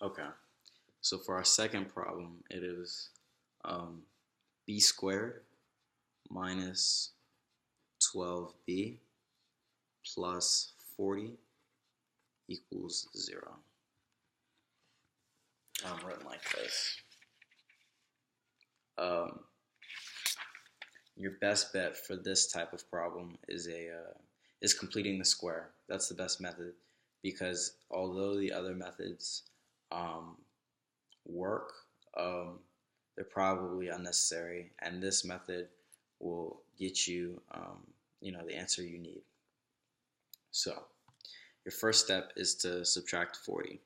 Okay, so for our second problem, it is b squared minus 12b plus 40 equals 0. Written like this. Your best bet for this type of problem is completing the square. That's the best method, because although the other methods work, they're probably unnecessary, and this method will get you, the answer you need. So your first step is to subtract 40,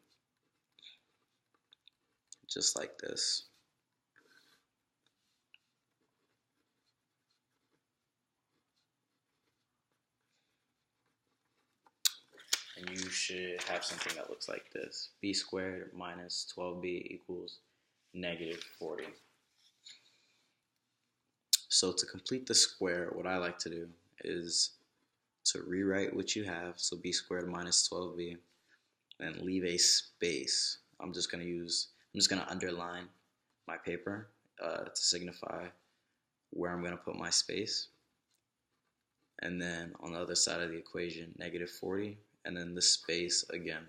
just like this. And you should have something that looks like this. B squared minus 12b equals negative 40. So to complete the square, what I like to do is to rewrite what you have. So b squared minus 12b, and leave a space. I'm just gonna underline my paper to signify where I'm gonna put my space. And then on the other side of the equation, negative 40, and then the space again.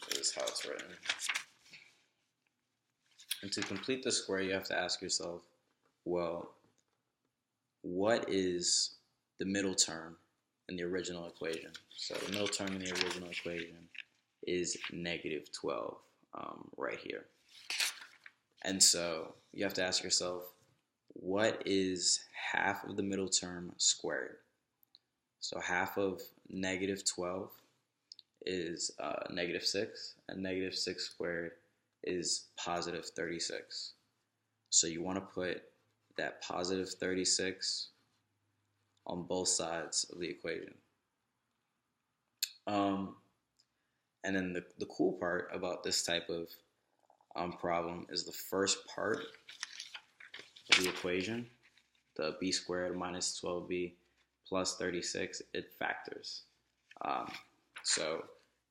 This is how it's written. And to complete the square, you have to ask yourself, well, what is the middle term in the original equation? So the middle term in the original equation is negative 12 right here. And so you have to ask yourself, what is half of the middle term squared? So half of negative 12 is negative 6, and negative 6 squared is positive 36. So you want to put that positive 36 on both sides of the equation. And then the cool part about this type of problem is the first part of the equation, the b squared minus 12b plus 36, it factors. So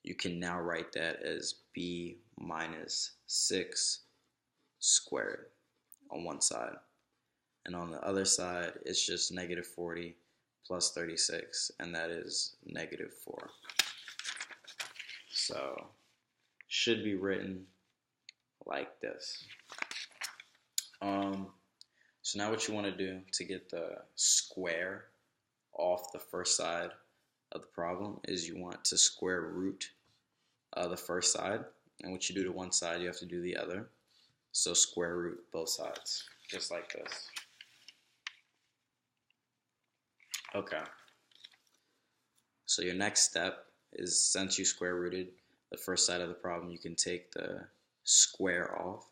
you can now write that as b minus 6 squared on one side. And on the other side, it's just negative 40 plus 36, and that is negative 4. So should be written like this. So now what you want to do to get the square off the first side of the problem is you want to square root the first side, and what you do to one side you have to do the other. So square root both sides, just like this. Okay, so your next step is, since you square rooted the first side of the problem, you can take the square off.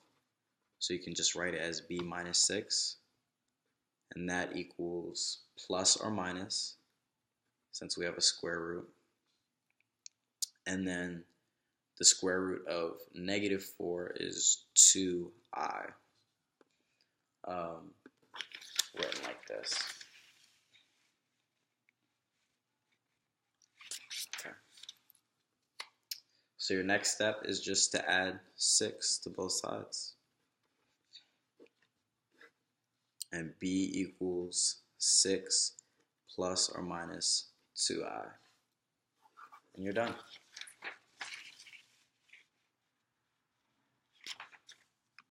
So you can just write it as b minus 6, and that equals plus or minus, since we have a square root. And then the square root of negative 4 is 2i, written like this. Okay. So your next step is just to add 6 to both sides. And b equals 6 plus or minus 2i. And you're done.